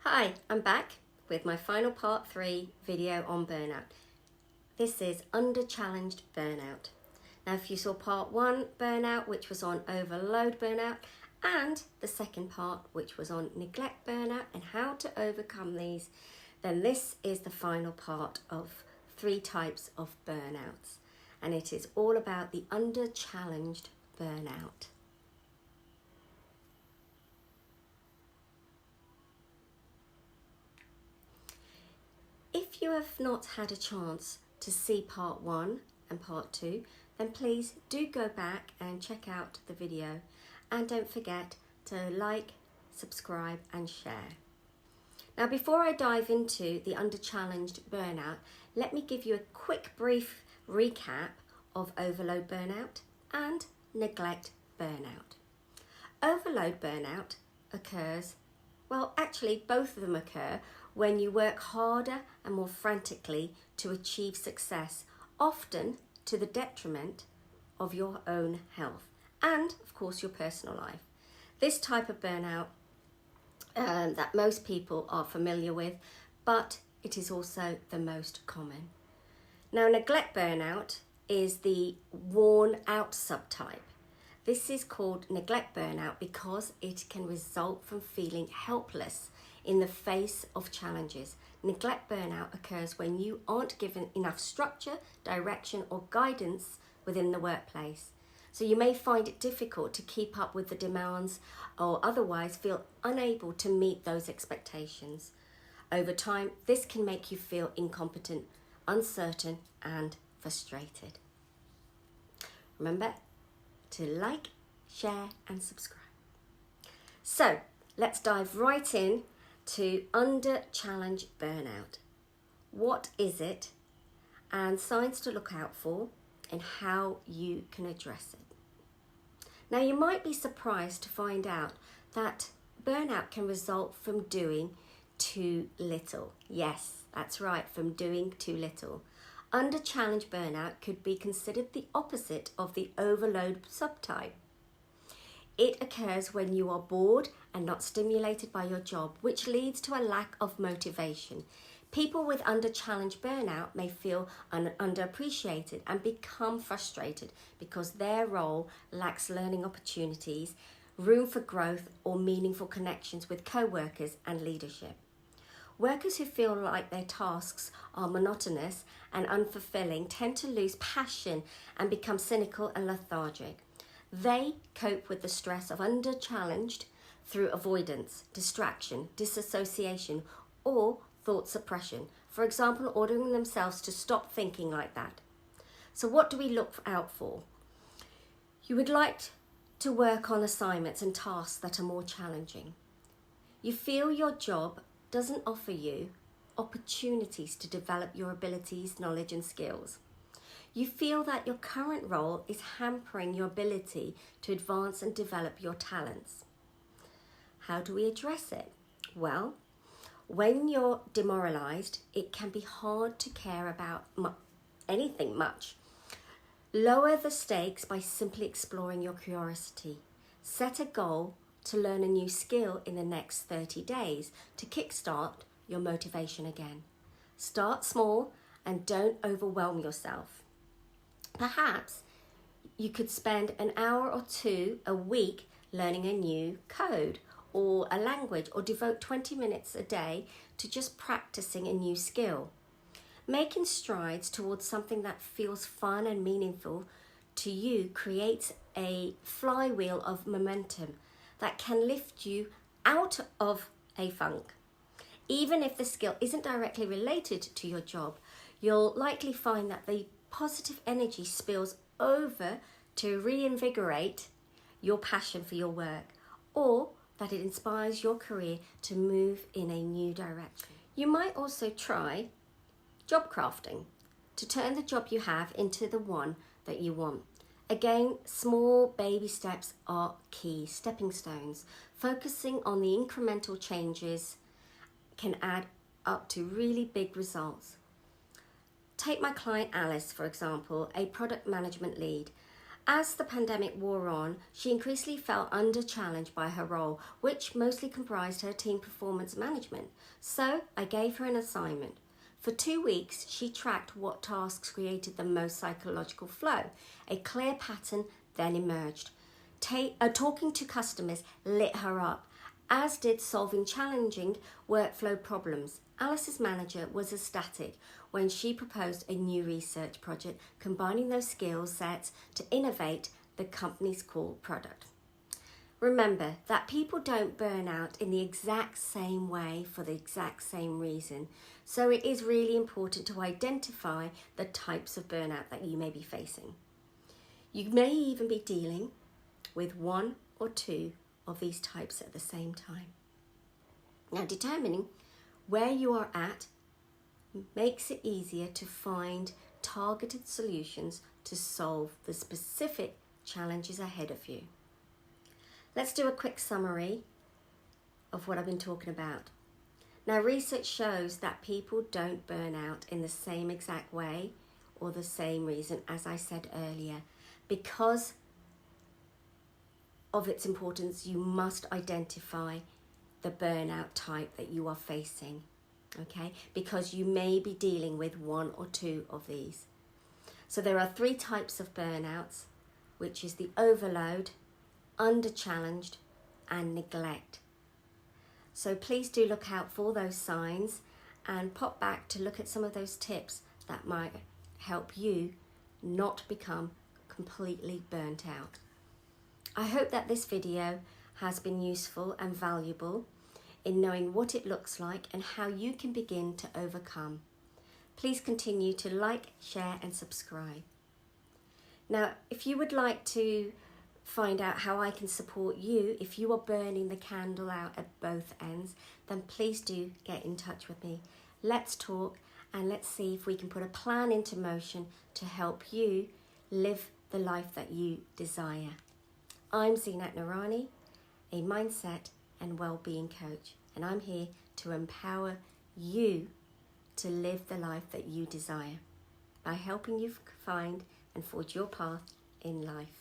Hi, I'm back with my final part 3 video on burnout. This is under challenged burnout. Now if you saw part 1 burnout, which was on overload burnout, and the second part which was on neglect burnout and how to overcome these, then this is the final part of 3 types of burnouts, and it is all about the under challenged burnout. If you have not had a chance to see part 1 and part 2, then please do go back and check out the video, and don't forget to like, subscribe and share. Now before I dive into the under challenged burnout, let me give you a quick brief recap of overload burnout and neglect burnout. Overload burnout occurs, well actually both of them occur when you work harder and more frantically to achieve success, often to the detriment of your own health and, of course, your personal life. This type of burnout that most people are familiar with, but it is also the most common. Now, neglect burnout is the worn out subtype. This is called neglect burnout because it can result from feeling helpless in the face of challenges. Neglect burnout occurs when you aren't given enough structure, direction or guidance within the workplace. So you may find it difficult to keep up with the demands or otherwise feel unable to meet those expectations. Over time, this can make you feel incompetent, uncertain and frustrated. Remember to like, share and subscribe. So let's dive right in to under challenge burnout. What is it, and signs to look out for, and how you can address it. Now you might be surprised to find out that burnout can result from doing too little. Yes, that's right, from doing too little. Under challenge burnout could be considered the opposite of the overload subtype. It occurs when you are bored and not stimulated by your job, which leads to a lack of motivation. People with under challenge burnout may feel underappreciated and become frustrated because their role lacks learning opportunities, room for growth or meaningful connections with co-workers and leadership. Workers who feel like their tasks are monotonous and unfulfilling tend to lose passion and become cynical and lethargic. They cope with the stress of under challenged through avoidance, distraction, disassociation, or thought suppression. For example, ordering themselves to stop thinking like that. So what do we look out for? You would like to work on assignments and tasks that are more challenging. You feel your job doesn't offer you opportunities to develop your abilities, knowledge and skills. You feel that your current role is hampering your ability to advance and develop your talents. How do we address it? Well, when you're demoralized, it can be hard to care about anything much. Lower the stakes by simply exploring your curiosity. Set a goal to learn a new skill in the next 30 days to kickstart your motivation again. Start small and don't overwhelm yourself. Perhaps you could spend an hour or 2 a week learning a new code or a language, or devote 20 minutes a day to just practicing a new skill. Making strides towards something that feels fun and meaningful to you creates a flywheel of momentum that can lift you out of a funk. Even if the skill isn't directly related to your job, you'll likely find that the positive energy spills over to reinvigorate your passion for your work, or that it inspires your career to move in a new direction. You might also try job crafting to turn the job you have into the one that you want. Again, small baby steps are key, stepping stones. Focusing on the incremental changes can add up to really big results. Take my client Alice, for example, a product management lead. As the pandemic wore on, she increasingly felt under-challenged by her role, which mostly comprised her team performance management. So I gave her an assignment. For 2 weeks, she tracked what tasks created the most psychological flow. A clear pattern then emerged. Talking to customers lit her up, as did solving challenging workflow problems. Alice's manager was ecstatic when she proposed a new research project combining those skill sets to innovate the company's core product. Remember that people don't burn out in the exact same way for the exact same reason, so it is really important to identify the types of burnout that you may be facing. You may even be dealing with 1 or 2 of these types at the same time. Now, determining where you are at makes it easier to find targeted solutions to solve the specific challenges ahead of you. Let's do a quick summary of what I've been talking about. Now, research shows that people don't burn out in the same exact way or the same reason, as I said earlier. Because of its importance, you must identify the burnout type that you are facing, okay? Because you may be dealing with 1 or 2 of these. So there are 3 types of burnouts, which is the overload, under-challenged, and neglect. So please do look out for those signs and pop back to look at some of those tips that might help you not become completely burnt out. I hope that this video has been useful and valuable in knowing what it looks like and how you can begin to overcome. Please continue to like, share and subscribe. Now, if you would like to find out how I can support you if you are burning the candle out at both ends, then please do get in touch with me. Let's talk and let's see if we can put a plan into motion to help you live the life that you desire. I'm Zinat Narani, a mindset and well-being coach, and I'm here to empower you to live the life that you desire by helping you find and forge your path in life.